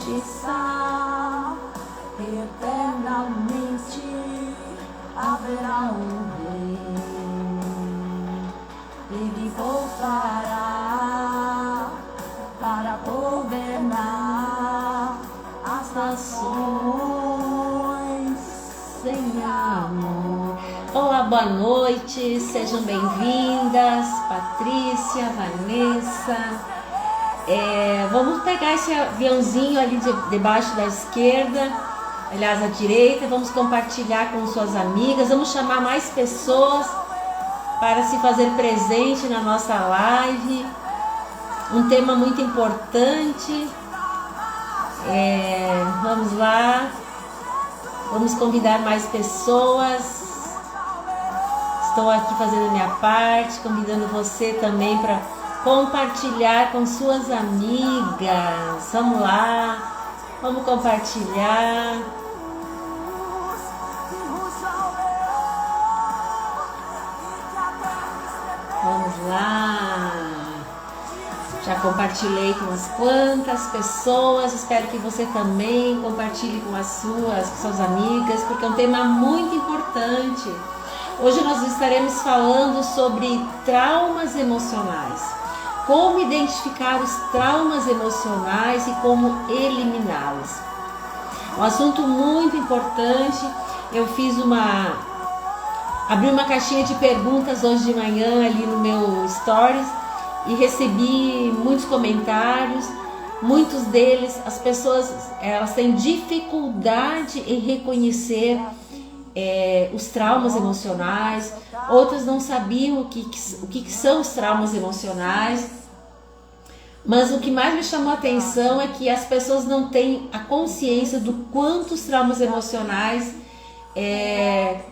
justiça, eternamente haverá um rei. Ele voltará para governar as nações sem amor. Olá, boa noite, sejam bem-vindas, Patrícia, Vanessa. Vamos pegar esse aviãozinho ali debaixo da esquerda, aliás, à direita, vamos compartilhar com suas amigas, vamos chamar mais pessoas para se fazer presente na nossa live. Um tema muito importante. Vamos lá, vamos convidar mais pessoas. Estou aqui fazendo a minha parte, convidando você também para compartilhar com suas amigas. Vamos lá, vamos compartilhar. Vamos lá. Já compartilhei com umas quantas pessoas, espero que você também compartilhe com as suas amigas, porque é um tema muito importante. Hoje nós estaremos falando sobre traumas emocionais, como identificar os traumas emocionais e como eliminá-los. Um assunto muito importante. Eu abri uma caixinha de perguntas hoje de manhã ali no meu stories e recebi muitos comentários. Muitos deles, as pessoas elas têm dificuldade em reconhecer os traumas emocionais, outras não sabiam o que são os traumas emocionais, mas o que mais me chamou a atenção é que as pessoas não têm a consciência do quanto os traumas emocionais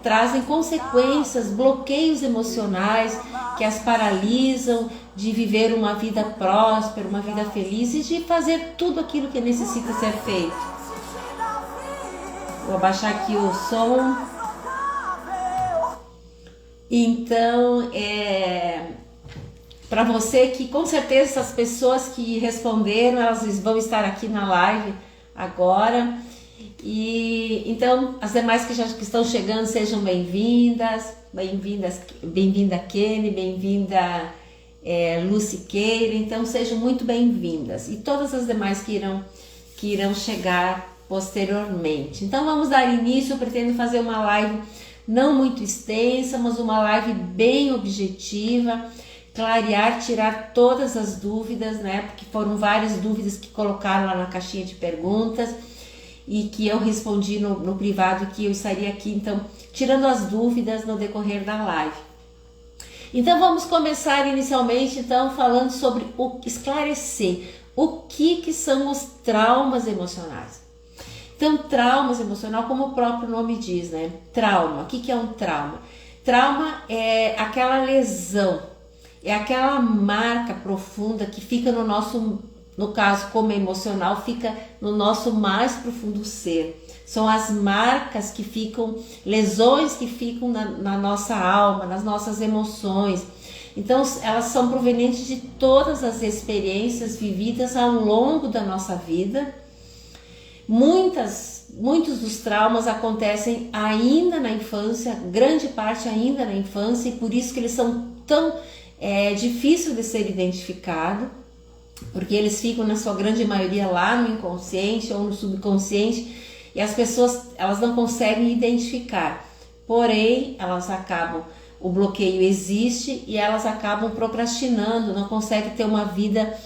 trazem consequências, bloqueios emocionais que as paralisam de viver uma vida próspera, uma vida feliz e de fazer tudo aquilo que necessita ser feito. Vou abaixar aqui o som. Então, para você que com certeza essas pessoas que responderam, elas vão estar aqui na live agora. E então, as demais que estão chegando, sejam bem-vindas. Bem-vinda Kenny, bem-vinda Lucy Keira. Então, sejam muito bem-vindas. E todas as demais que irão chegar posteriormente. Então vamos dar início. Eu pretendo fazer uma live não muito extensa, mas uma live bem objetiva, clarear, tirar todas as dúvidas, né? Porque foram várias dúvidas que colocaram lá na caixinha de perguntas e que eu respondi no privado que eu estaria aqui, então, tirando as dúvidas no decorrer da live. Então vamos começar inicialmente, então, falando sobre esclarecer o que são os traumas emocionais. Então, traumas emocional, como o próprio nome diz, né? Trauma. O que é um trauma? Trauma é aquela lesão, é aquela marca profunda que fica no caso como emocional, fica no nosso mais profundo ser. São as marcas que ficam, lesões que ficam na nossa alma, nas nossas emoções. Então, elas são provenientes de todas as experiências vividas ao longo da nossa vida. Muitos dos traumas acontecem ainda na infância, grande parte ainda na infância, e por isso que eles são tão difíceis de ser identificados, porque eles ficam na sua grande maioria lá no inconsciente ou no subconsciente, e as pessoas elas não conseguem identificar, porém o bloqueio existe e elas acabam procrastinando, não conseguem ter uma vida,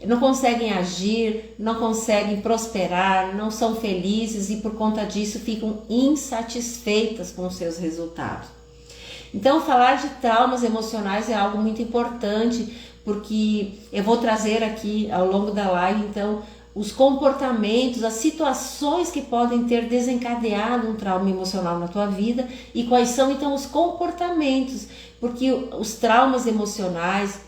não conseguem agir, não conseguem prosperar, não são felizes e por conta disso ficam insatisfeitas com os seus resultados. Então, falar de traumas emocionais é algo muito importante, porque eu vou trazer aqui ao longo da live, então, os comportamentos, as situações que podem ter desencadeado um trauma emocional na tua vida e quais são então os comportamentos, porque os traumas emocionais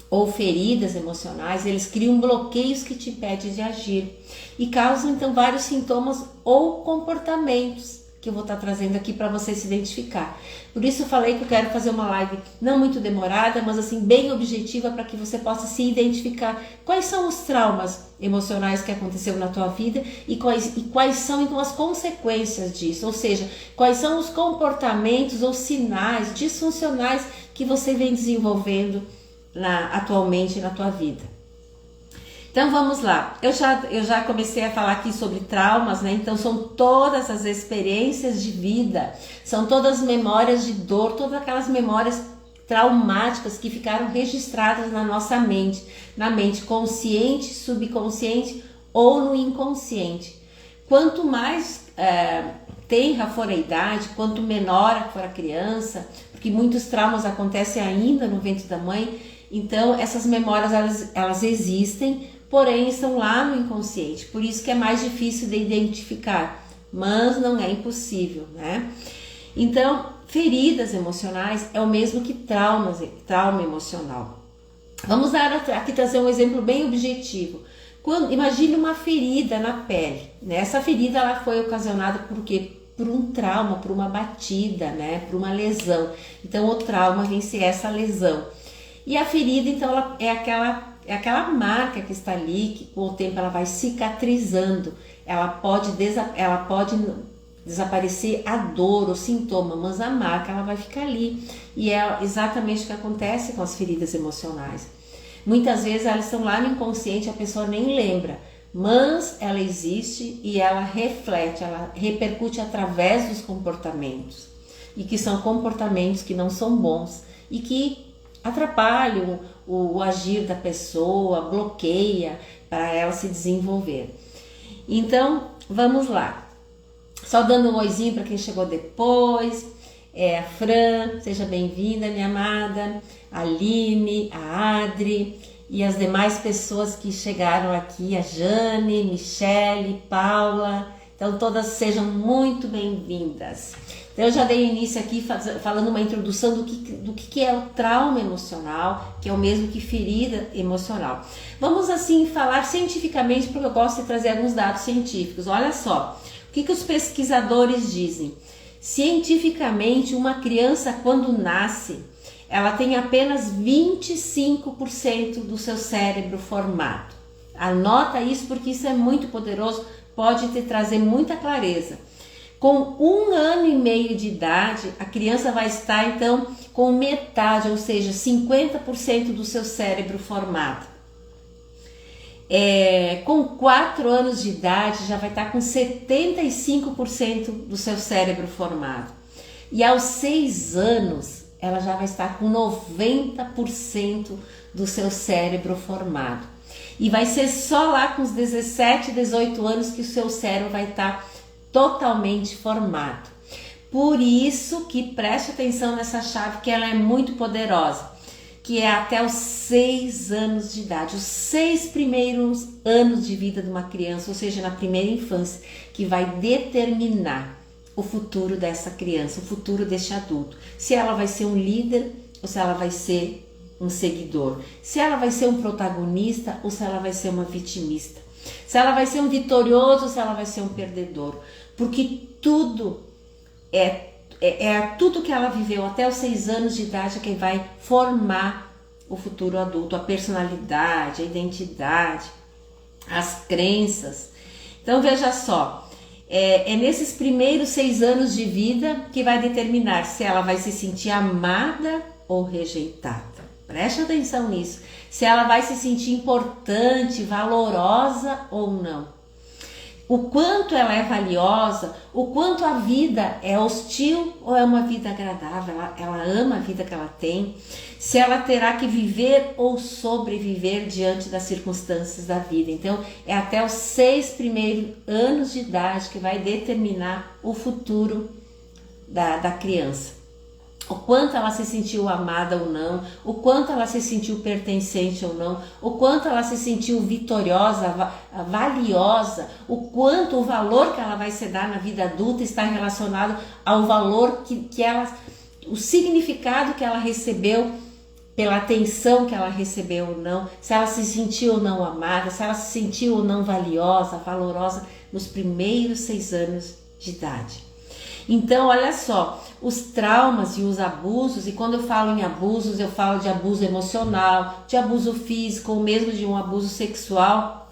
ou feridas emocionais, eles criam bloqueios que te impedem de agir e causam então vários sintomas ou comportamentos que eu vou estar trazendo aqui para você se identificar. Por isso eu falei que eu quero fazer uma live não muito demorada, mas assim bem objetiva, para que você possa se identificar quais são os traumas emocionais que aconteceu na tua vida e quais são então as consequências disso, ou seja, quais são os comportamentos ou sinais disfuncionais que você vem desenvolvendo atualmente na tua vida. Então vamos lá, eu já comecei a falar aqui sobre traumas, né? Então são todas as experiências de vida, são todas as memórias de dor, todas aquelas memórias traumáticas que ficaram registradas na nossa mente, na mente consciente, subconsciente ou no inconsciente. Quanto mais tenra for a idade, quanto menor for a criança, porque muitos traumas acontecem ainda no ventre da mãe, então essas memórias elas existem, porém estão lá no inconsciente, por isso que é mais difícil de identificar, mas não é impossível, né? Então, feridas emocionais é o mesmo que trauma emocional. Vamos aqui trazer um exemplo bem objetivo. Imagine uma ferida na pele, né? Essa ferida ela foi ocasionada por quê? Por um trauma, por uma batida, né? Por uma lesão. Então, o trauma vem ser essa lesão. E a ferida, então, ela é aquela marca que está ali, que com o tempo ela vai cicatrizando, ela pode desaparecer a dor, o sintoma, mas a marca ela vai ficar ali. E é exatamente o que acontece com as feridas emocionais. Muitas vezes elas estão lá no inconsciente, a pessoa nem lembra, mas ela existe e ela reflete, ela repercute através dos comportamentos, e que são comportamentos que não são bons e que atrapalham o agir da pessoa, bloqueia para ela se desenvolver. Então, vamos lá. Só dando um oizinho para quem chegou depois. A Fran, seja bem-vinda, minha amada. A Aline, a Adri e as demais pessoas que chegaram aqui. A Jane, Michele, Paula. Então, todas sejam muito bem-vindas. Então, eu já dei início aqui falando uma introdução do que é o trauma emocional, que é o mesmo que ferida emocional. Vamos assim falar cientificamente, porque eu gosto de trazer alguns dados científicos. Olha só, o que os pesquisadores dizem? Cientificamente, uma criança quando nasce, ela tem apenas 25% do seu cérebro formado. Anota isso porque isso é muito poderoso, pode te trazer muita clareza. Com 1 ano e meio de idade, a criança vai estar então com metade, ou seja, 50% do seu cérebro formado. Com 4 anos de idade, já vai estar com 75% do seu cérebro formado. E aos 6 anos, ela já vai estar com 90% do seu cérebro formado. E vai ser só lá com os 17, 18 anos que o seu cérebro vai estar totalmente formado. Por isso que preste atenção nessa chave, que ela é muito poderosa, que é até os 6 anos de idade, os 6 primeiros anos de vida de uma criança, ou seja, na primeira infância, que vai determinar o futuro dessa criança, o futuro deste adulto. Se ela vai ser um líder ou se ela vai ser um seguidor, se ela vai ser um protagonista ou se ela vai ser uma vitimista, se ela vai ser um vitorioso ou se ela vai ser um perdedor. Porque tudo tudo que ela viveu até os 6 anos de idade é quem vai formar o futuro adulto, a personalidade, a identidade, as crenças. Então veja só, nesses primeiros 6 anos de vida que vai determinar se ela vai se sentir amada ou rejeitada. Preste atenção nisso. Se ela vai se sentir importante, valorosa ou não. O quanto ela é valiosa, o quanto a vida é hostil ou é uma vida agradável, ela ama a vida que ela tem, se ela terá que viver ou sobreviver diante das circunstâncias da vida. Então, é até os 6 primeiros anos de idade que vai determinar o futuro da criança. O quanto ela se sentiu amada ou não, o quanto ela se sentiu pertencente ou não, o quanto ela se sentiu vitoriosa, valiosa, o quanto o valor que ela vai se dar na vida adulta está relacionado ao valor o significado que ela recebeu pela atenção que ela recebeu ou não, se ela se sentiu ou não amada, se ela se sentiu ou não valiosa, valorosa nos primeiros 6 anos de idade. Então, olha só, os traumas e os abusos, e quando eu falo em abusos, eu falo de abuso emocional, de abuso físico, ou mesmo de um abuso sexual,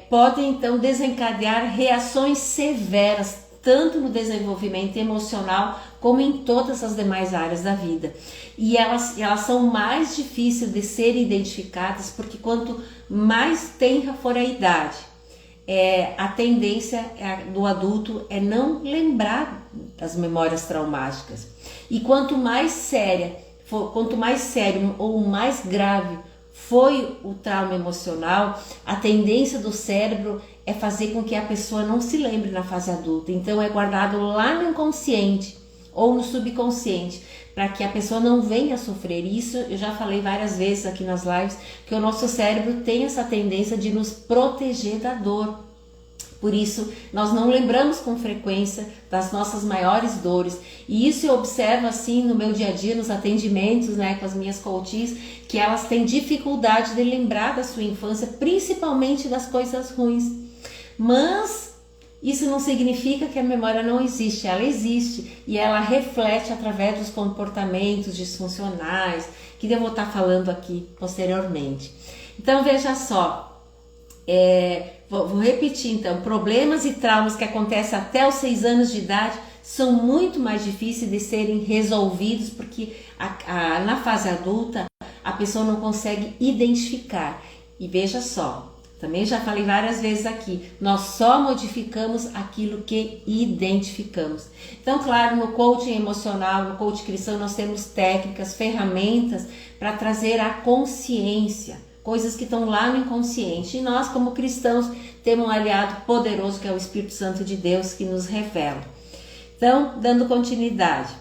podem então desencadear reações severas, tanto no desenvolvimento emocional como em todas as demais áreas da vida. E elas são mais difíceis de serem identificadas, porque quanto mais tenra for a idade, a tendência do adulto é não lembrar das memórias traumáticas. E quanto mais sério ou mais grave foi o trauma emocional, a tendência do cérebro é fazer com que a pessoa não se lembre na fase adulta. Então é guardado lá no inconsciente ou no subconsciente, para que a pessoa não venha a sofrer. Isso eu já falei várias vezes aqui nas lives, que o nosso cérebro tem essa tendência de nos proteger da dor. Por isso, nós não lembramos com frequência das nossas maiores dores. E isso eu observo assim no meu dia a dia, nos atendimentos, né, com as minhas coaches, que elas têm dificuldade de lembrar da sua infância, principalmente das coisas ruins. Mas isso não significa que a memória não existe, ela existe e ela reflete através dos comportamentos disfuncionais, que eu vou estar falando aqui posteriormente. Então veja só, vou repetir então, problemas e traumas que acontecem até os 6 anos de idade são muito mais difíceis de serem resolvidos, porque na fase adulta a pessoa não consegue identificar. E veja só, também já falei várias vezes aqui, nós só modificamos aquilo que identificamos. Então, claro, no coaching emocional, no coaching cristão, nós temos técnicas, ferramentas para trazer a consciência, coisas que estão lá no inconsciente. E nós, como cristãos, temos um aliado poderoso que é o Espírito Santo de Deus, que nos revela. Então, dando continuidade.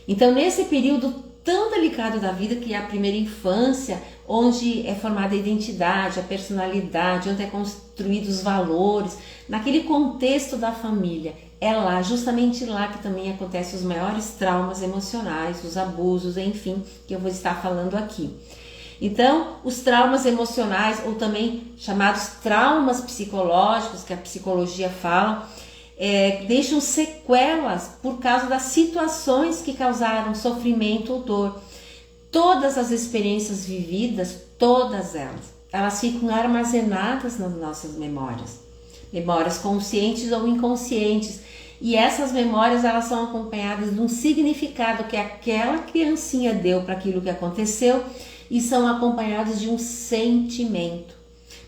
Então, nesse período tão delicado da vida, que é a primeira infância, onde é formada a identidade, a personalidade, onde é construídos os valores, naquele contexto da família, é lá, justamente lá que também acontecem os maiores traumas emocionais, os abusos, enfim, que eu vou estar falando aqui. Então, os traumas emocionais, ou também chamados traumas psicológicos, que a psicologia fala, deixam sequelas por causa das situações que causaram sofrimento ou dor. Todas as experiências vividas, todas elas ficam armazenadas nas nossas memórias conscientes ou inconscientes. E essas memórias, elas são acompanhadas de um significado que aquela criancinha deu para aquilo que aconteceu, e são acompanhadas de um sentimento.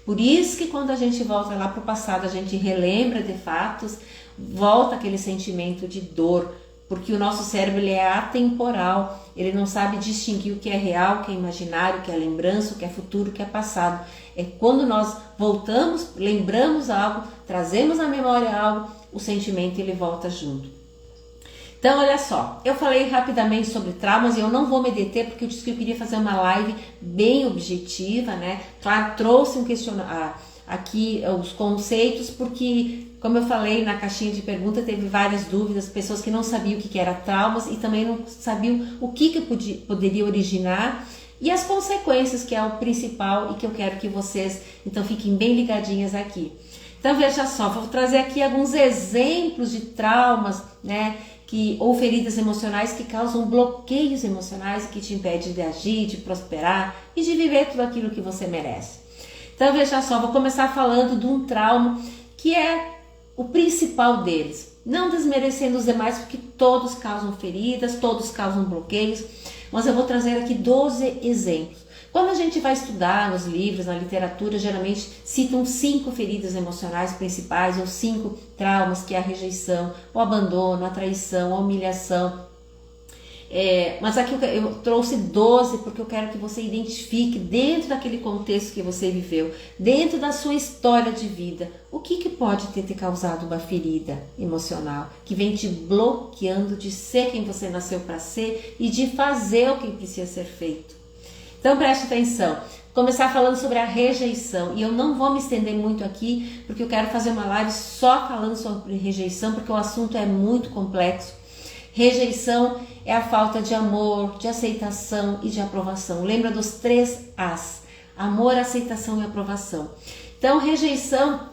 Por isso que quando a gente volta lá para o passado, a gente relembra de fatos, volta aquele sentimento de dor, porque o nosso cérebro ele é atemporal, ele não sabe distinguir o que é real, o que é imaginário, o que é lembrança, o que é futuro, o que é passado. É quando nós voltamos, lembramos algo, trazemos à memória algo, o sentimento ele volta junto. Então, olha só, eu falei rapidamente sobre traumas e eu não vou me deter porque eu disse que eu queria fazer uma live bem objetiva, né? Claro, trouxe aqui os conceitos, porque, como eu falei na caixinha de pergunta, teve várias dúvidas, pessoas que não sabiam o que era traumas e também não sabiam o que poderia originar e as consequências, que é o principal e que eu quero que vocês, então, fiquem bem ligadinhas aqui. Então, veja só, vou trazer aqui alguns exemplos de traumas, né? Ou feridas emocionais que causam bloqueios emocionais que te impedem de agir, de prosperar e de viver tudo aquilo que você merece. Então veja só, vou começar falando de um trauma que é o principal deles, não desmerecendo os demais, porque todos causam feridas, todos causam bloqueios, mas eu vou trazer aqui 12 exemplos. Quando a gente vai estudar nos livros, na literatura, geralmente citam 5 feridas emocionais principais ou 5 traumas, que é a rejeição, o abandono, a traição, a humilhação. Mas aqui eu trouxe 12 porque eu quero que você identifique dentro daquele contexto que você viveu, dentro da sua história de vida, o que pode ter te causado uma ferida emocional que vem te bloqueando de ser quem você nasceu para ser e de fazer o que precisa ser feito. Então preste atenção, vou começar falando sobre a rejeição, e eu não vou me estender muito aqui, porque eu quero fazer uma live só falando sobre rejeição, porque o assunto é muito complexo. Rejeição é a falta de amor, de aceitação e de aprovação. Lembra dos 3 As: amor, aceitação e aprovação. Então, rejeição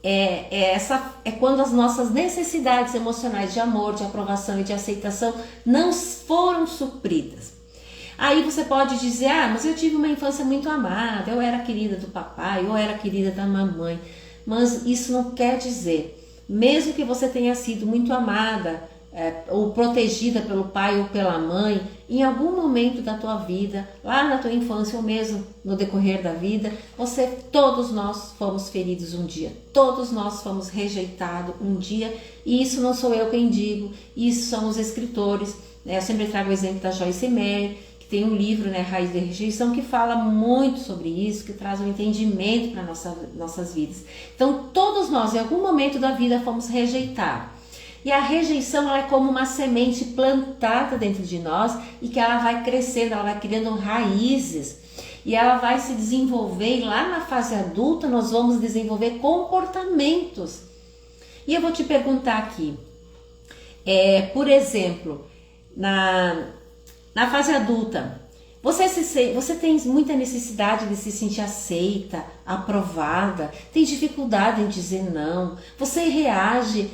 é quando as nossas necessidades emocionais de amor, de aprovação e de aceitação não foram supridas. Aí você pode dizer, mas eu tive uma infância muito amada, eu era querida do papai, eu era querida da mamãe. Mas isso não quer dizer, mesmo que você tenha sido muito amada, ou protegida pelo pai ou pela mãe, em algum momento da tua vida, lá na tua infância ou mesmo no decorrer da vida, todos nós fomos feridos um dia, todos nós fomos rejeitados um dia, e isso não sou eu quem digo, isso são os escritores, né? Eu sempre trago o exemplo da Joyce Meyer, que tem um livro, né, Raiz da Rejeição, que fala muito sobre isso, que traz um entendimento para nossas vidas. Então todos nós em algum momento da vida fomos rejeitados. E a rejeição, ela é como uma semente plantada dentro de nós e que ela vai crescendo, ela vai criando raízes e ela vai se desenvolver, e lá na fase adulta nós vamos desenvolver comportamentos. E eu vou te perguntar aqui, por exemplo, na fase adulta, você tem muita necessidade de se sentir aceita, aprovada, tem dificuldade em dizer não, você reage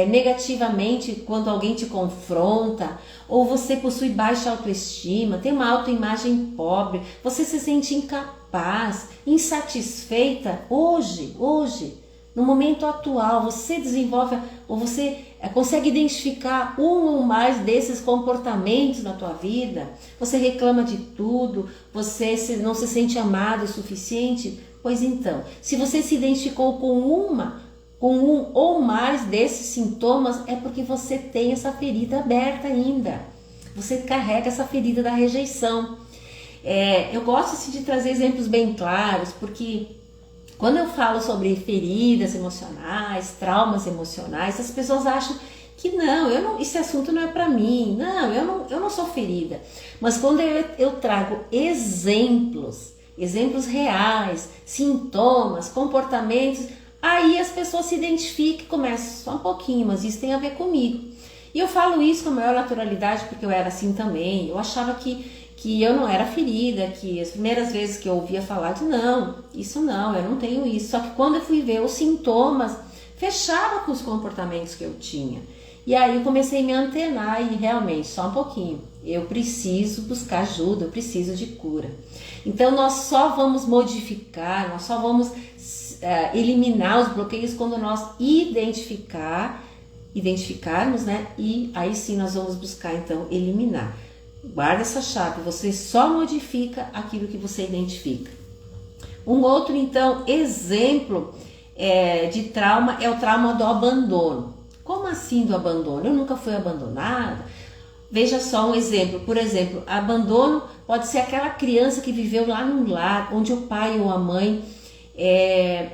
negativamente quando alguém te confronta, ou você possui baixa autoestima, tem uma autoimagem pobre, você se sente incapaz, insatisfeita hoje, no momento atual, você desenvolve ou você consegue identificar um ou mais desses comportamentos na tua vida? Você reclama de tudo, você não se sente amado o suficiente? Pois então, se você se identificou com um ou mais desses sintomas, é porque você tem essa ferida aberta ainda. Você carrega essa ferida da rejeição. Eu gosto assim, de trazer exemplos bem claros, porque quando eu falo sobre feridas emocionais, traumas emocionais, as pessoas acham que esse assunto não é para mim, eu não sou ferida. Mas quando eu trago exemplos reais, sintomas, comportamentos, aí as pessoas se identificam e começam, só um pouquinho, mas isso tem a ver comigo. E eu falo isso com a maior naturalidade porque eu era assim também, eu achava que eu não era ferida, que as primeiras vezes que eu ouvia falar de eu não tenho isso. Só que quando eu fui ver os sintomas, fechava com os comportamentos que eu tinha. E aí eu comecei a me antenar e realmente, só um pouquinho, eu preciso buscar ajuda, eu preciso de cura. Então nós só vamos modificar, nós só vamos eliminar os bloqueios quando nós identificarmos, né? E aí sim nós vamos buscar então eliminar. Guarda essa chave, você só modifica aquilo que você identifica. Um outro, então, exemplo de trauma é o trauma do abandono. Como assim do abandono? Eu nunca fui abandonada. Veja só um exemplo. Por exemplo, abandono pode ser aquela criança que viveu lá num lar, onde o pai ou a mãe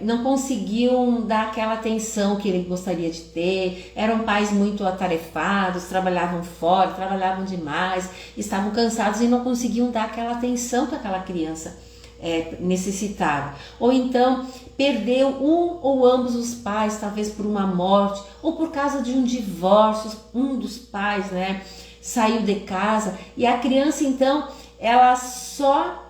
não conseguiam dar aquela atenção que ele gostaria de ter, eram pais muito atarefados, trabalhavam fora, trabalhavam demais, estavam cansados e não conseguiam dar aquela atenção que aquela criança necessitava. Ou então perdeu um ou ambos os pais, talvez por uma morte ou por causa de um divórcio, um dos pais, né, saiu de casa e a criança então ela só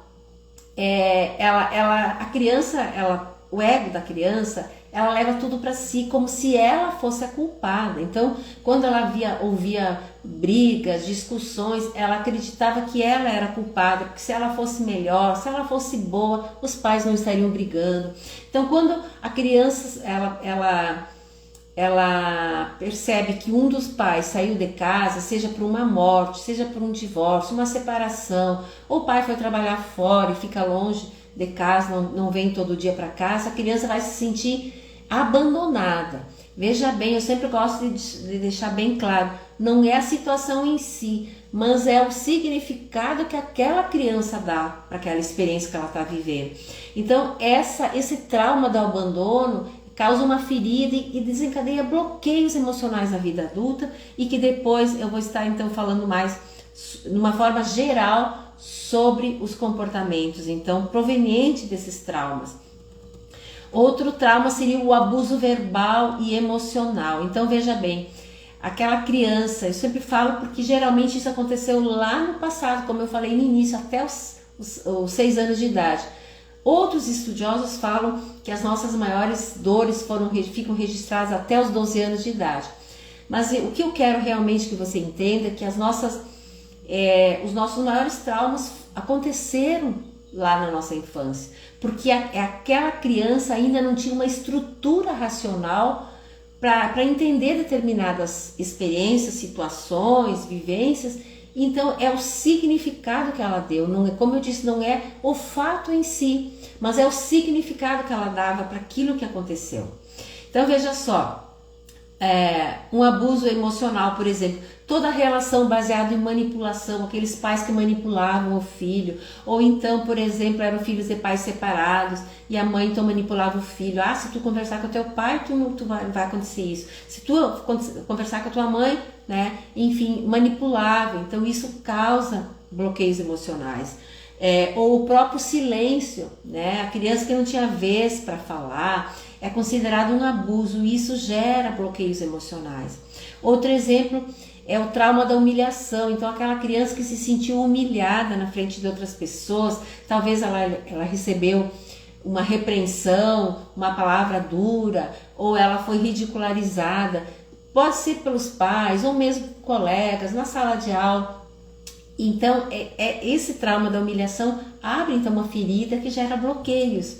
o ego da criança, ela leva tudo para si como se ela fosse a culpada. Então, quando ela ouvia brigas, discussões, ela acreditava que ela era culpada, porque se ela fosse melhor, se ela fosse boa, os pais não estariam brigando. Então, quando a criança ela percebe que um dos pais saiu de casa, seja por uma morte, seja por um divórcio, uma separação, ou o pai foi trabalhar fora e fica longe de casa, não vem todo dia para casa, a criança vai se sentir abandonada. Veja bem, eu sempre gosto de deixar bem claro, não é a situação em si, mas é o significado que aquela criança dá para aquela experiência que ela está vivendo. Então, esse trauma do abandono causa uma ferida e desencadeia bloqueios emocionais na vida adulta e que depois eu vou estar então falando mais de uma forma geral sobre os comportamentos então provenientes desses traumas. Outro trauma seria o abuso verbal e emocional. Então veja bem, aquela criança, eu sempre falo porque geralmente isso aconteceu lá no passado, como eu falei no início, até os 6 anos de idade. Outros estudiosos falam que as nossas maiores dores ficam registradas até os 12 anos de idade. Mas o que eu quero realmente que você entenda é que os nossos maiores traumas aconteceram lá na nossa infância, porque aquela criança ainda não tinha uma estrutura racional para entender determinadas experiências, situações, vivências. Então é o significado que ela deu, não é, como eu disse, não é o fato em si, mas é o significado que ela dava para aquilo que aconteceu. Então veja só, um abuso emocional, por exemplo, toda relação baseada em manipulação, aqueles pais que manipulavam o filho, ou então, por exemplo, eram filhos de pais separados e a mãe então manipulava o filho. Se tu conversar com o teu pai, vai acontecer isso. Se tu conversar com a tua mãe, né, enfim, manipulava. Então isso causa bloqueios emocionais. Ou o próprio silêncio, né? A criança que não tinha vez para falar é considerado um abuso e isso gera bloqueios emocionais. Outro exemplo é o trauma da humilhação. Então aquela criança que se sentiu humilhada na frente de outras pessoas, talvez ela recebeu uma repreensão, uma palavra dura, ou ela foi ridicularizada, pode ser pelos pais ou mesmo colegas, na sala de aula. Então esse trauma da humilhação abre então uma ferida que gera bloqueios.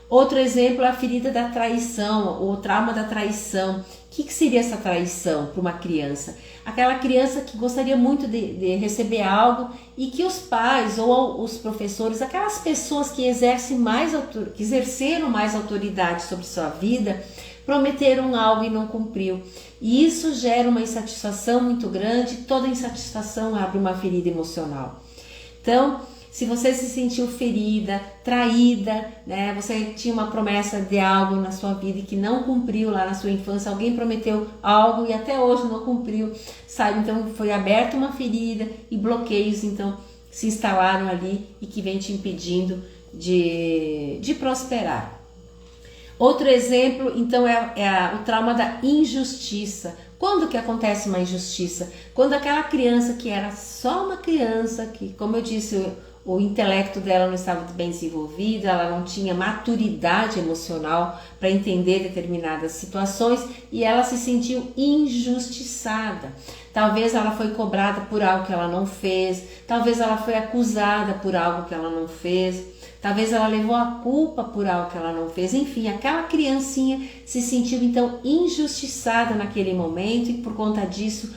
Outro exemplo é a ferida da traição, ou o trauma da traição. O que seria essa traição para uma criança? Aquela criança que gostaria muito de receber algo e que os pais ou os professores, aquelas pessoas que exerceram mais autoridade sobre sua vida, prometeram algo e não cumpriu. E isso gera uma insatisfação muito grande, toda insatisfação abre uma ferida emocional. Então, se você se sentiu ferida, traída, né? Você tinha uma promessa de algo na sua vida e que não cumpriu lá na sua infância, alguém prometeu algo e até hoje não cumpriu, sabe? Então foi aberta uma ferida e bloqueios então se instalaram ali e que vem te impedindo de prosperar. Outro exemplo, então, o trauma da injustiça. Quando que acontece uma injustiça? Quando aquela criança que era só uma criança, que, como eu disse, o intelecto dela não estava bem desenvolvido, ela não tinha maturidade emocional para entender determinadas situações e ela se sentiu injustiçada. Talvez ela foi cobrada por algo que ela não fez, talvez ela foi acusada por algo que ela não fez, talvez ela levou a culpa por algo que ela não fez. Enfim, aquela criancinha se sentiu então injustiçada naquele momento e por conta disso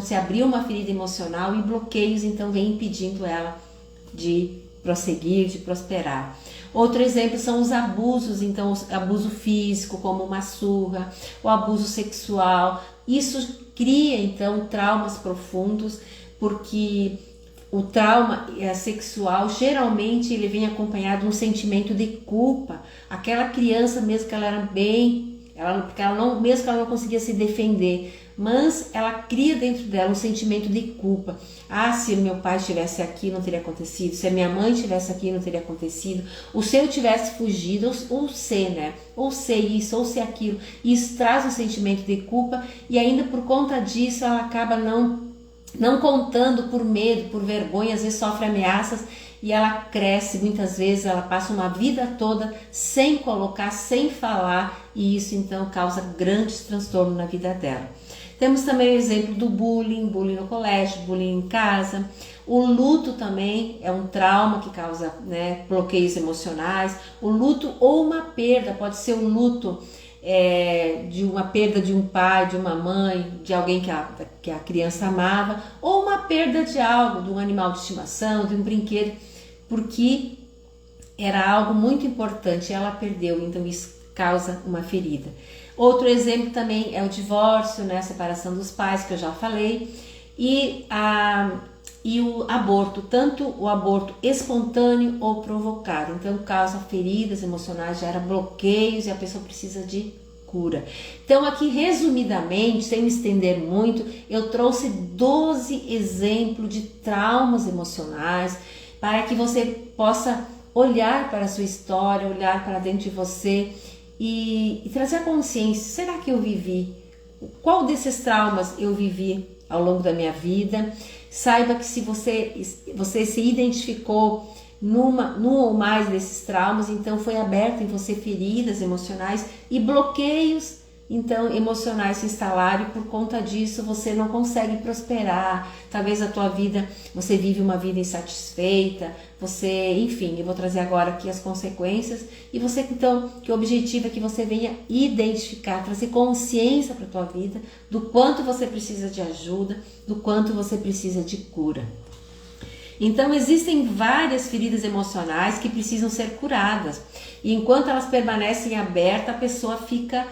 se abriu uma ferida emocional e bloqueios então vem impedindo ela de prosseguir, de prosperar. Outro exemplo são os abusos, então o abuso físico, como uma surra, o abuso sexual. Isso cria então traumas profundos, porque o trauma sexual geralmente ele vem acompanhado de um sentimento de culpa. Aquela criança, mesmo que ela era mesmo que ela não conseguia se defender, mas ela cria dentro dela um sentimento de culpa. Se meu pai estivesse aqui não teria acontecido, se a minha mãe estivesse aqui não teria acontecido, ou se eu tivesse fugido, ou se, né? Ou se isso, ou se aquilo. E isso traz um sentimento de culpa e ainda por conta disso ela acaba não contando por medo, por vergonha, às vezes sofre ameaças e ela cresce, muitas vezes ela passa uma vida toda sem colocar, sem falar e isso então causa grandes transtornos na vida dela. Temos também o exemplo do bullying no colégio, bullying em casa. O luto também é um trauma que causa, né, bloqueios emocionais. O luto ou uma perda, pode ser um luto de uma perda de um pai, de uma mãe, de alguém que a criança amava, ou uma perda de algo, de um animal de estimação, de um brinquedo, porque era algo muito importante, ela perdeu, então isso causa uma ferida. Outro exemplo também é o divórcio, né, a separação dos pais, que eu já falei, e o aborto, tanto o aborto espontâneo ou provocado, então causa feridas emocionais, gera bloqueios e a pessoa precisa de cura. Então aqui resumidamente, sem me estender muito, eu trouxe 12 exemplos de traumas emocionais para que você possa olhar para a sua história, olhar para dentro de você e trazer a consciência, será que eu vivi? Qual desses traumas eu vivi ao longo da minha vida? Saiba que se você se identificou num ou mais desses traumas, então foi aberto em você feridas emocionais e bloqueios então emocionais se instalaram, e por conta disso você não consegue prosperar. Talvez a tua vida, você vive uma vida insatisfeita, você, enfim, eu vou trazer agora aqui as consequências, e você então, que o objetivo é que você venha identificar, trazer consciência para a tua vida do quanto você precisa de ajuda, do quanto você precisa de cura. Então existem várias feridas emocionais que precisam ser curadas, e enquanto elas permanecem abertas, a pessoa fica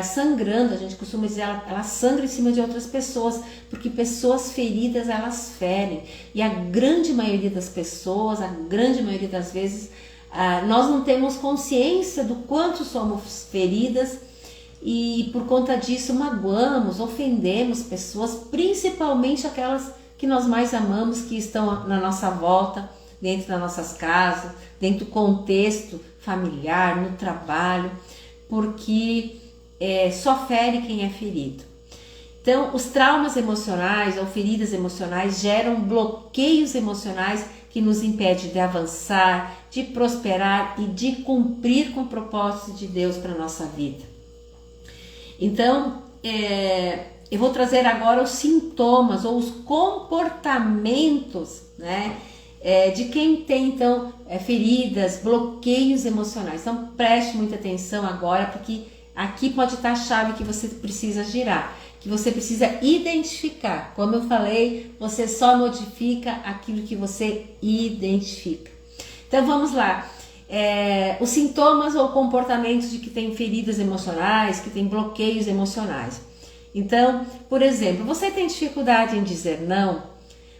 sangrando. A gente costuma dizer, ela sangra em cima de outras pessoas, porque pessoas feridas, elas ferem, e a grande maioria das pessoas, a grande maioria das vezes, nós não temos consciência do quanto somos feridas, e por conta disso magoamos, ofendemos pessoas, principalmente aquelas que nós mais amamos, que estão na nossa volta, dentro das nossas casas, dentro do contexto familiar, no trabalho, porque só fere quem é ferido. Então, os traumas emocionais ou feridas emocionais geram bloqueios emocionais que nos impedem de avançar, de prosperar e de cumprir com o propósito de Deus para a nossa vida. Então, eu vou trazer agora os sintomas ou os comportamentos, né, de quem tem então feridas, bloqueios emocionais. Então preste muita atenção agora, porque aqui pode estar a chave que você precisa girar, que você precisa identificar. Como eu falei, você só modifica aquilo que você identifica. Então vamos lá. Os sintomas ou comportamentos de que tem feridas emocionais, que tem bloqueios emocionais. Então, por exemplo, você tem dificuldade em dizer não?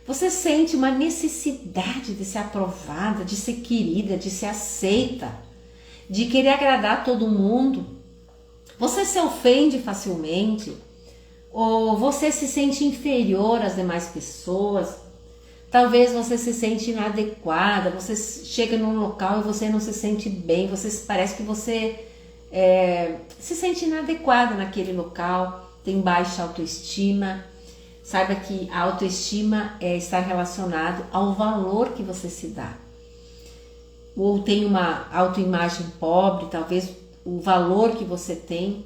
Você sente uma necessidade de ser aprovada, de ser querida, de ser aceita, de querer agradar todo mundo? Você se ofende facilmente? Ou você se sente inferior às demais pessoas? Talvez você se sente inadequada, você chega num local e você não se sente bem, parece que você se sente inadequada naquele local, tem baixa autoestima. Saiba que a autoestima está relacionado ao valor que você se dá. Ou tem uma autoimagem pobre, talvez o valor que você tem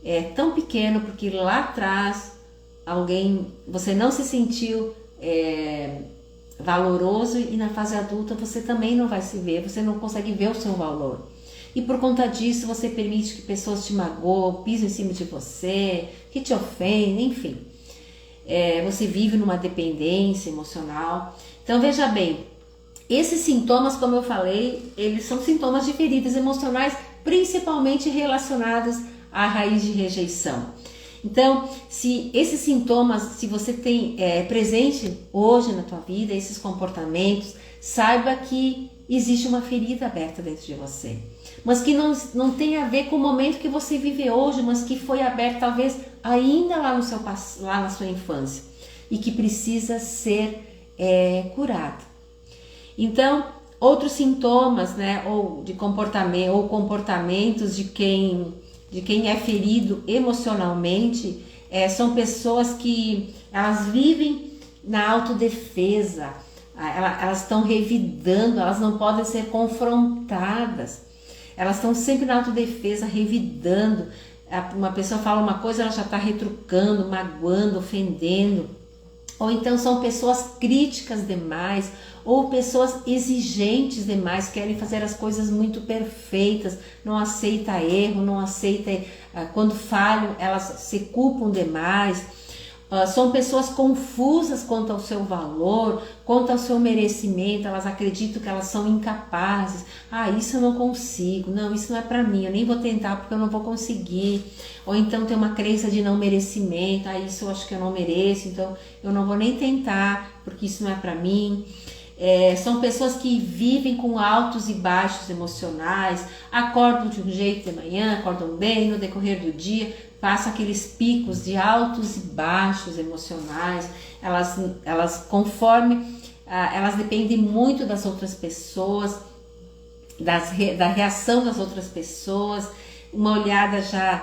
é tão pequeno porque lá atrás você não se sentiu valoroso, e na fase adulta você também não vai se ver, você não consegue ver o seu valor. E por conta disso você permite que pessoas te magoem, pisem em cima de você, que te ofendem, enfim. Você vive numa dependência emocional. Então veja bem, esses sintomas, como eu falei, eles são sintomas de feridas emocionais, principalmente relacionadas à raiz de rejeição. Então, se esses sintomas, se você tem presente hoje na tua vida, esses comportamentos, saiba que existe uma ferida aberta dentro de você, mas que não tem a ver com o momento que você vive hoje, mas que foi aberta talvez ainda lá na sua infância, e que precisa ser curada. Então, outros sintomas, né, ou comportamentos de quem é ferido emocionalmente, são pessoas que elas vivem na autodefesa, elas estão revidando, elas não podem ser confrontadas, elas estão sempre na autodefesa, revidando. Uma pessoa fala uma coisa, ela já está retrucando, magoando, ofendendo. Ou então são pessoas críticas demais, ou pessoas exigentes demais, querem fazer as coisas muito perfeitas, não aceita erro, não aceita, quando falham, elas se culpam demais. São pessoas confusas quanto ao seu valor, quanto ao seu merecimento, elas acreditam que elas são incapazes. Isso eu não consigo, não, isso não é para mim, eu nem vou tentar porque eu não vou conseguir. Ou então tem uma crença de não merecimento, isso eu acho que eu não mereço, então eu não vou nem tentar porque isso não é para mim. São pessoas que vivem com altos e baixos emocionais, acordam de um jeito de manhã, acordam bem, no decorrer do dia passam aqueles picos de altos e baixos emocionais. Elas conforme elas dependem muito das outras pessoas, da reação das outras pessoas. Uma olhada já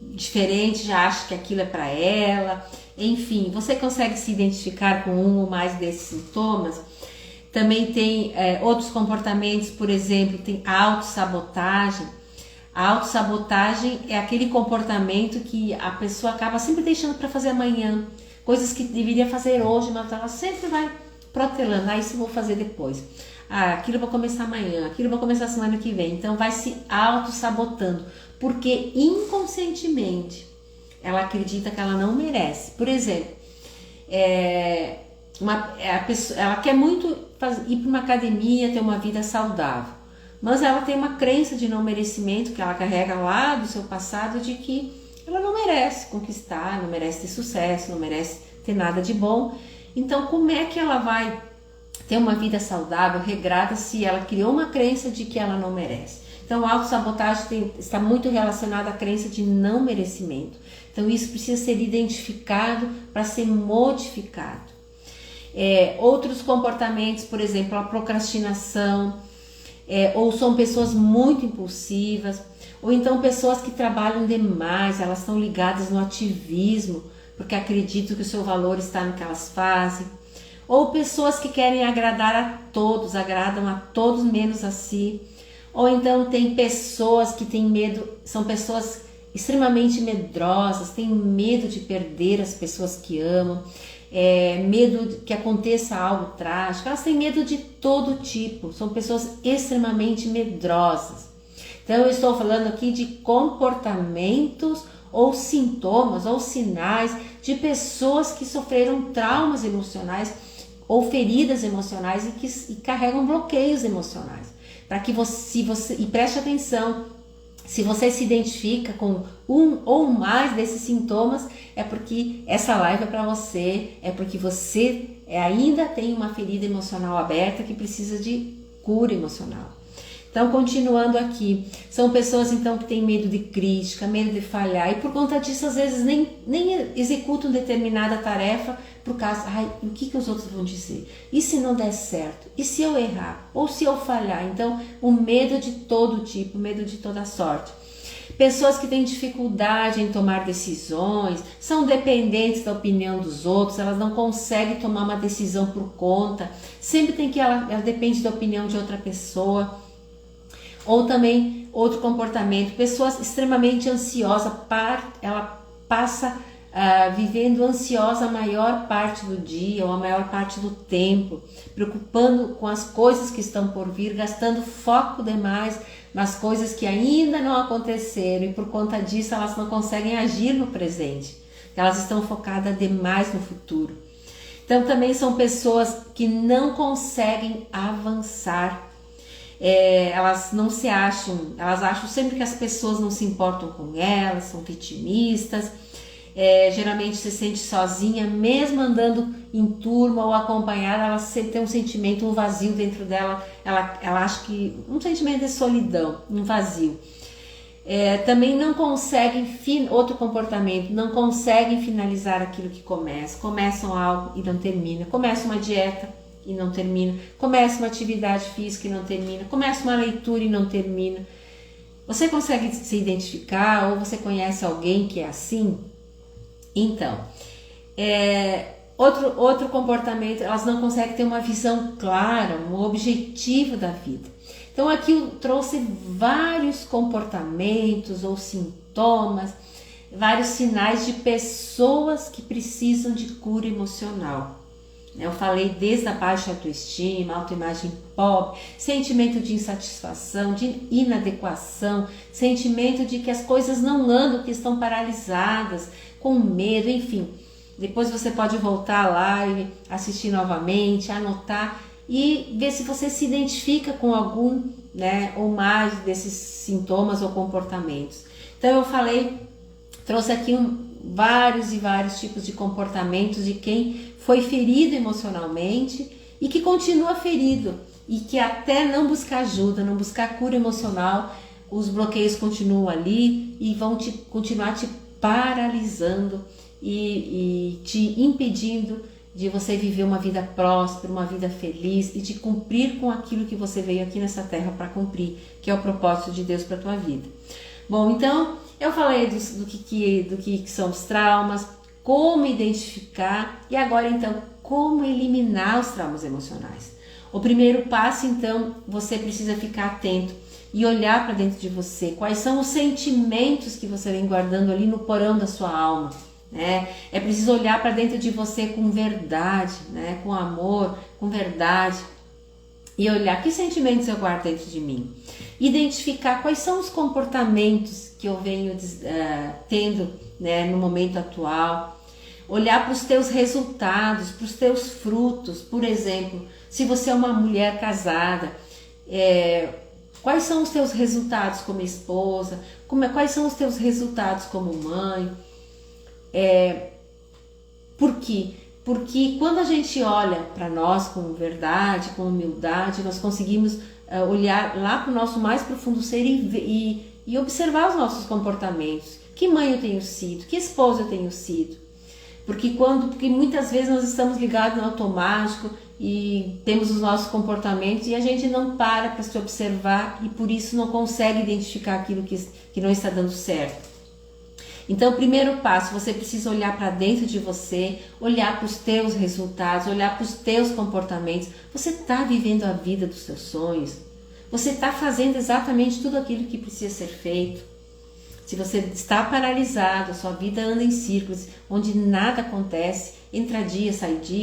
diferente, já acha que aquilo é para ela. Enfim, você consegue se identificar com um ou mais desses sintomas? Também tem outros comportamentos, por exemplo, tem a autossabotagem. A autossabotagem é aquele comportamento que a pessoa acaba sempre deixando para fazer amanhã, coisas que deveria fazer hoje, mas ela sempre vai protelando, isso eu vou fazer depois, aquilo eu vou começar amanhã, aquilo eu vou começar semana que vem. Então vai se autossabotando, porque inconscientemente ela acredita que ela não merece. Por exemplo, a pessoa, ela quer muito ir para uma academia, ter uma vida saudável, mas ela tem uma crença de não merecimento que ela carrega lá do seu passado, de que ela não merece conquistar, não merece ter sucesso, não merece ter nada de bom. Então como é que ela vai ter uma vida saudável, regrada, se ela criou uma crença de que ela não merece? Então a autossabotagem está muito relacionada à crença de não merecimento. Então isso precisa ser identificado para ser modificado. Outros comportamentos, por exemplo, a procrastinação, ou são pessoas muito impulsivas, ou então pessoas que trabalham demais, elas estão ligadas no ativismo, porque acreditam que o seu valor está no que elas fazem, ou pessoas que querem agradar a todos, agradam a todos menos a si, ou então tem pessoas que têm medo, são pessoas extremamente medrosas, têm medo de perder as pessoas que amam, medo de que aconteça algo trágico, elas têm medo de todo tipo, são pessoas extremamente medrosas. Então eu estou falando aqui de comportamentos ou sintomas ou sinais de pessoas que sofreram traumas emocionais ou feridas emocionais e carregam bloqueios emocionais. Para que e preste atenção, se você se identifica com um ou mais desses sintomas, é porque essa live é para você, é porque você ainda tem uma ferida emocional aberta que precisa de cura emocional. Então, continuando aqui, são pessoas então que têm medo de crítica, medo de falhar, e por conta disso às vezes nem executam determinada tarefa por causa, o que os outros vão dizer? E se não der certo? E se eu errar? Ou se eu falhar? Então, o medo de todo tipo, medo de toda sorte. Pessoas que têm dificuldade em tomar decisões, são dependentes da opinião dos outros, elas não conseguem tomar uma decisão por conta, sempre tem que ela depende da opinião de outra pessoa. Ou também outro comportamento, pessoas extremamente ansiosas, ela passa vivendo ansiosa a maior parte do dia ou a maior parte do tempo, preocupando com as coisas que estão por vir, gastando foco demais nas coisas que ainda não aconteceram, e por conta disso elas não conseguem agir no presente, elas estão focadas demais no futuro. Então também são pessoas que não conseguem avançar. Elas não se acham, elas acham sempre que as pessoas não se importam com elas, são vitimistas, geralmente se sente sozinha, mesmo andando em turma ou acompanhada, ela sempre tem um sentimento, um vazio dentro dela, ela acha que um sentimento de solidão, um vazio. Também não conseguem, outro comportamento, não conseguem finalizar aquilo que começam algo e não terminam, começam uma dieta e não termina, começa uma atividade física e não termina, começa uma leitura e não termina. Você consegue se identificar ou você conhece alguém que é assim? Então, outro comportamento, elas não conseguem ter uma visão clara, um objetivo da vida. Então aqui eu trouxe vários comportamentos ou sintomas, vários sinais de pessoas que precisam de cura emocional. Eu falei desde a baixa autoestima, autoimagem pobre, sentimento de insatisfação, de inadequação, sentimento de que as coisas não andam, que estão paralisadas, com medo, enfim. Depois você pode voltar à live, assistir novamente, anotar e ver se você se identifica com algum, ou mais desses sintomas ou comportamentos. Então eu trouxe aqui vários e vários tipos de comportamentos de quem foi ferido emocionalmente e que continua ferido e que até não buscar ajuda, não buscar cura emocional, os bloqueios continuam ali e vão continuar te paralisando e te impedindo de você viver uma vida próspera, uma vida feliz e de cumprir com aquilo que você veio aqui nessa terra para cumprir, que é o propósito de Deus para a tua vida. Bom, então eu falei do que são os traumas, como identificar e agora então como eliminar os traumas emocionais. O primeiro passo, então, você precisa ficar atento e olhar para dentro de você. Quais são os sentimentos que você vem guardando ali no porão da sua alma, né? É preciso olhar para dentro de você com verdade, né? Com amor, com verdade. E olhar que sentimentos eu guardo dentro de mim. Identificar quais são os comportamentos que eu venho tendo, né, no momento atual. Olhar para os teus resultados, para os teus frutos. Por exemplo, se você é uma mulher casada, quais são os teus resultados como esposa? Quais são os teus resultados como mãe? Por quê? Porque quando a gente olha para nós com verdade, com humildade, nós conseguimos olhar lá para o nosso mais profundo ser e observar os nossos comportamentos. Que mãe eu tenho sido? Que esposa eu tenho sido? Porque muitas vezes nós estamos ligados no automático e temos os nossos comportamentos e a gente não para se observar e por isso não consegue identificar aquilo que não está dando certo. Então, o primeiro passo, você precisa olhar para dentro de você, olhar para os teus resultados, olhar para os teus comportamentos. Você está vivendo a vida dos seus sonhos? Você está fazendo exatamente tudo aquilo que precisa ser feito? Se você está paralisado, a sua vida anda em círculos, onde nada acontece, entra dia,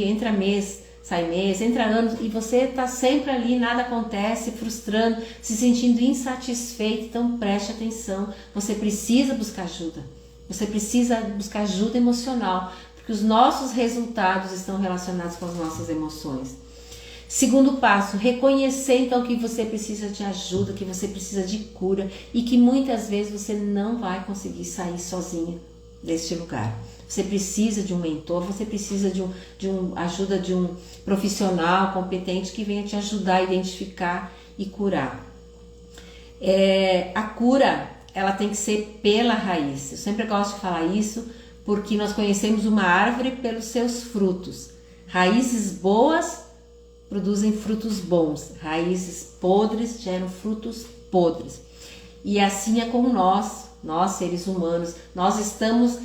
entra mês, sai mês, entra anos, e você está sempre ali, nada acontece, frustrando, se sentindo insatisfeito, então preste atenção, você precisa buscar ajuda. Você precisa buscar ajuda emocional, porque os nossos resultados estão relacionados com as nossas emoções. Segundo passo, reconhecer então que você precisa de ajuda, que você precisa de cura e que muitas vezes você não vai conseguir sair sozinha deste lugar. Você precisa de um mentor, você precisa de ajuda de um profissional competente que venha te ajudar a identificar e curar. A cura, ela tem que ser pela raiz. Eu sempre gosto de falar isso porque nós conhecemos uma árvore pelos seus frutos. Raízes boas produzem frutos bons, raízes podres geram frutos podres. E assim é com nós seres humanos, nós estamos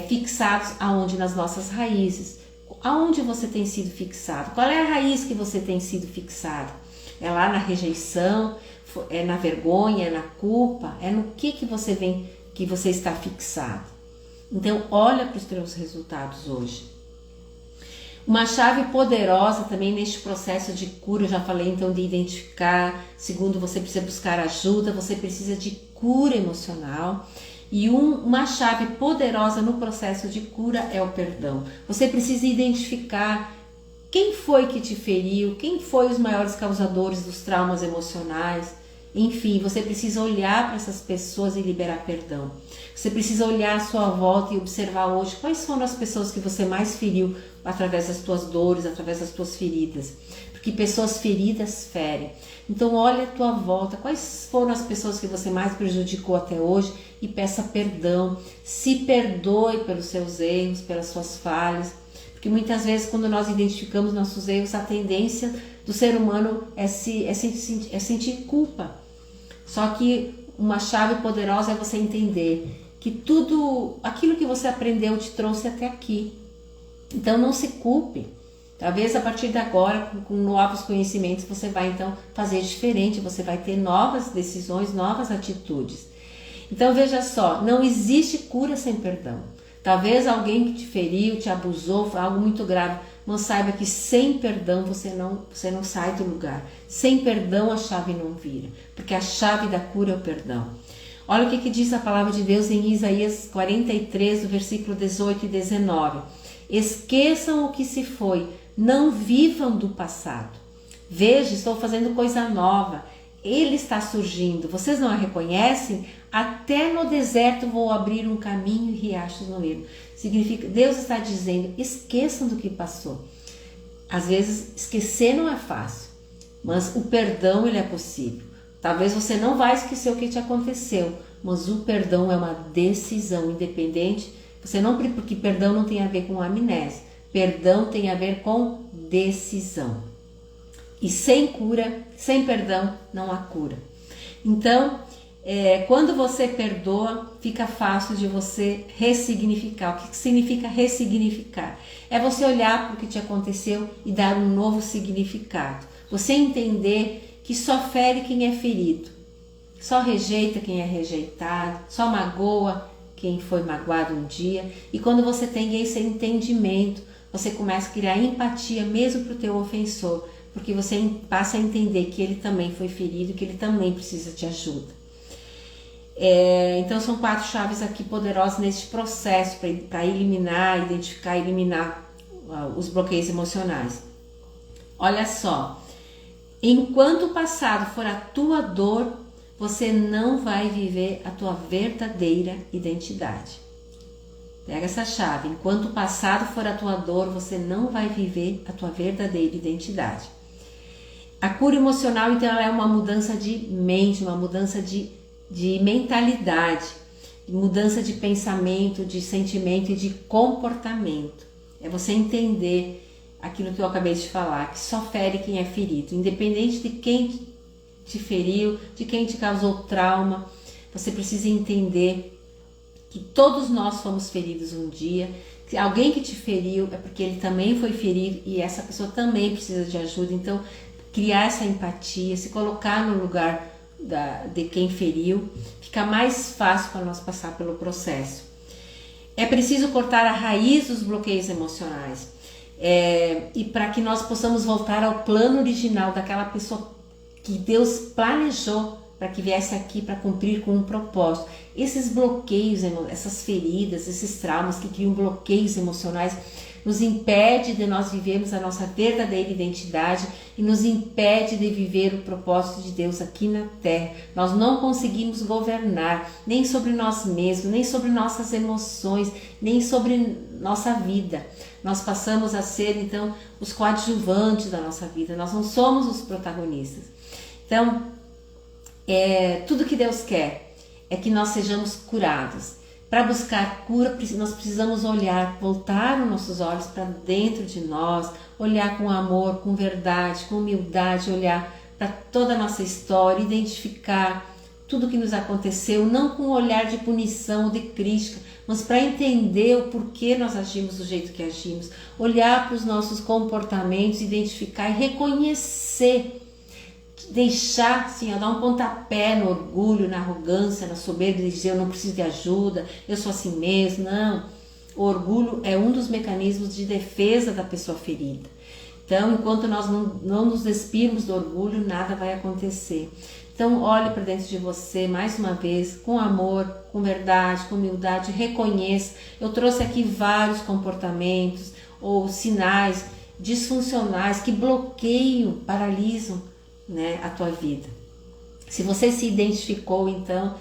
fixados aonde? Nas nossas raízes. Aonde você tem sido fixado? Qual é a raiz que você tem sido fixado? É lá na rejeição? É na vergonha, é na culpa, é no que você está fixado. Então olha para os teus resultados hoje. Uma chave poderosa também neste processo de cura, eu já falei então de identificar. Segundo, você precisa buscar ajuda, você precisa de cura emocional. E uma chave poderosa no processo de cura é o perdão. Você precisa identificar quem foi que te feriu, quem foi os maiores causadores dos traumas emocionais. Enfim, você precisa olhar para essas pessoas e liberar perdão. Você precisa olhar à sua volta e observar hoje quais foram as pessoas que você mais feriu através das tuas dores, através das tuas feridas. Porque pessoas feridas ferem. Então olha à tua volta, quais foram as pessoas que você mais prejudicou até hoje e peça perdão. Se perdoe pelos seus erros, pelas suas falhas. Porque muitas vezes quando nós identificamos nossos erros, a tendência do ser humano é sentir culpa. Só que uma chave poderosa é você entender que tudo aquilo que você aprendeu te trouxe até aqui. Então não se culpe. Talvez a partir de agora, com novos conhecimentos, você vai então fazer diferente, você vai ter novas decisões, novas atitudes. Então veja só, não existe cura sem perdão. Talvez alguém que te feriu, te abusou, foi algo muito grave, mas saiba que sem perdão você não sai do lugar. Sem perdão a chave não vira, porque a chave da cura é o perdão. Olha o que diz a palavra de Deus em Isaías 43, do versículo 18 e 19. Esqueçam o que se foi, não vivam do passado. Veja, estou fazendo coisa nova. Ele está surgindo. Vocês não a reconhecem? Até no deserto vou abrir um caminho e riachos no meio. Significa, Deus está dizendo, esqueçam do que passou. Às vezes, esquecer não é fácil, mas o perdão ele é possível. Talvez você não vai esquecer o que te aconteceu, mas o perdão é uma decisão independente. Porque perdão não tem a ver com amnésia. Perdão tem a ver com decisão. E sem cura, sem perdão, não há cura. Então, quando você perdoa, fica fácil de você ressignificar. O que significa ressignificar? É você olhar para o que te aconteceu e dar um novo significado. Você entender que só fere quem é ferido, só rejeita quem é rejeitado, só magoa quem foi magoado um dia. E quando você tem esse entendimento, você começa a criar empatia mesmo para o teu ofensor, porque você passa a entender que ele também foi ferido, que ele também precisa de ajuda. Então são 4 chaves aqui poderosas nesse processo para eliminar, identificar e eliminar os bloqueios emocionais. Olha só, enquanto o passado for a tua dor, você não vai viver a tua verdadeira identidade. Pega essa chave. Enquanto o passado for a tua dor, você não vai viver a tua verdadeira identidade. A cura emocional, então, ela é uma mudança de mente, uma mudança de mentalidade, mudança de pensamento, de sentimento e de comportamento. É você entender aquilo que eu acabei de falar, que só fere quem é ferido, independente de quem te feriu, de quem te causou trauma. Você precisa entender que todos nós fomos feridos um dia, que alguém que te feriu é porque ele também foi ferido e essa pessoa também precisa de ajuda. Então, criar essa empatia, se colocar no lugar de quem feriu, fica mais fácil para nós passar pelo processo. É preciso cortar a raiz dos bloqueios emocionais, e para que nós possamos voltar ao plano original daquela pessoa que Deus planejou para que viesse aqui para cumprir com um propósito. Esses bloqueios, essas feridas, esses traumas que criam bloqueios emocionais nos impede de nós vivermos a nossa verdadeira identidade e nos impede de viver o propósito de Deus aqui na Terra. Nós não conseguimos governar nem sobre nós mesmos, nem sobre nossas emoções, nem sobre nossa vida. Nós passamos a ser, então, os coadjuvantes da nossa vida. Nós não somos os protagonistas. Então, tudo que Deus quer é que nós sejamos curados. Para buscar cura, nós precisamos olhar, voltar os nossos olhos para dentro de nós, olhar com amor, com verdade, com humildade, olhar para toda a nossa história, identificar tudo que nos aconteceu, não com um olhar de punição ou de crítica, mas para entender o porquê nós agimos do jeito que agimos, olhar para os nossos comportamentos, identificar e reconhecer. Deixar, assim, dar um pontapé no orgulho, na arrogância, na soberba, de dizer eu não preciso de ajuda, eu sou assim mesmo. Não, o orgulho é um dos mecanismos de defesa da pessoa ferida. Então, enquanto nós não nos despirmos do orgulho, nada vai acontecer. Então, olhe para dentro de você, mais uma vez, com amor, com verdade, com humildade, reconheça. Eu trouxe aqui vários comportamentos ou sinais disfuncionais que bloqueiam, paralisam, né, a tua vida. Se você se identificou, então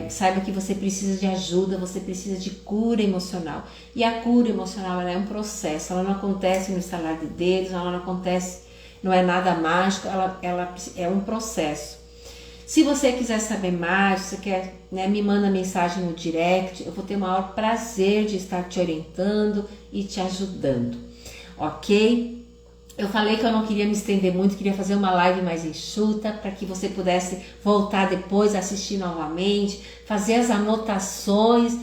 saiba que você precisa de ajuda, você precisa de cura emocional. E a cura emocional, ela é um processo, ela não acontece no estalar de dedos, ela não acontece, não é nada mágico, ela é um processo. Se você quiser saber mais, se você quer, né, me manda mensagem no direct, eu vou ter o maior prazer de estar te orientando e te ajudando, ok? Eu falei que eu não queria me estender muito, queria fazer uma live mais enxuta para que você pudesse voltar depois, assistir novamente, fazer as anotações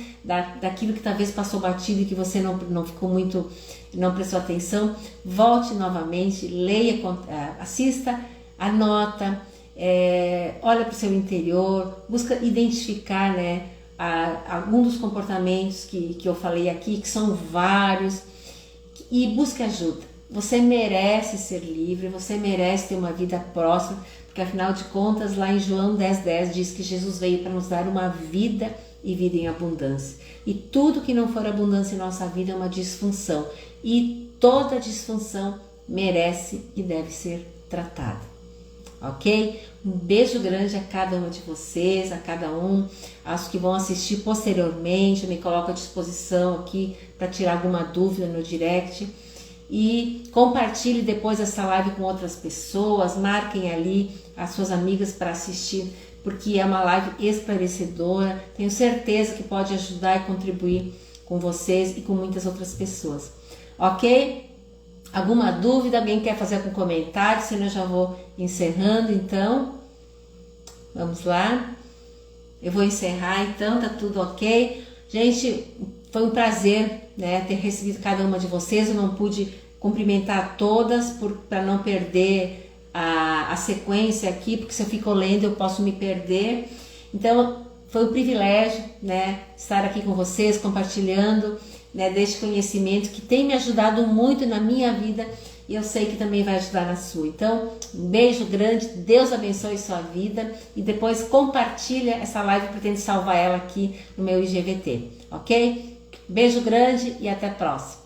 daquilo que talvez passou batido e que você não ficou muito, não prestou atenção. Volte novamente, leia, assista, anota, olha para o seu interior, busca identificar, né, algum dos comportamentos que eu falei aqui, que são vários, e busque ajuda. Você merece ser livre, você merece ter uma vida próspera, porque afinal de contas, lá em João 10,10 diz que Jesus veio para nos dar uma vida e vida em abundância. E tudo que não for abundância em nossa vida é uma disfunção. E toda disfunção merece e deve ser tratada. Ok? Um beijo grande a cada uma de vocês, a cada um. Aos que vão assistir posteriormente, eu me coloco à disposição aqui para tirar alguma dúvida no direct. E compartilhe depois essa live com outras pessoas, marquem ali as suas amigas para assistir, porque é uma live esclarecedora, tenho certeza que pode ajudar e contribuir com vocês e com muitas outras pessoas, ok? Alguma dúvida? Alguém quer fazer algum comentário? Senão eu já vou encerrando, então, vamos lá, eu vou encerrar então, tá tudo ok? Gente, foi um prazer, né, ter recebido cada uma de vocês. Eu não pude cumprimentar todas para não perder a sequência aqui, porque se eu fico lendo eu posso me perder. Então foi um privilégio, né, estar aqui com vocês, compartilhando, né, deste conhecimento que tem me ajudado muito na minha vida e eu sei que também vai ajudar na sua. Então, um beijo grande, Deus abençoe sua vida e depois compartilha essa live, pretendo salvar ela aqui no meu IGVT, ok? Beijo grande e até a próxima.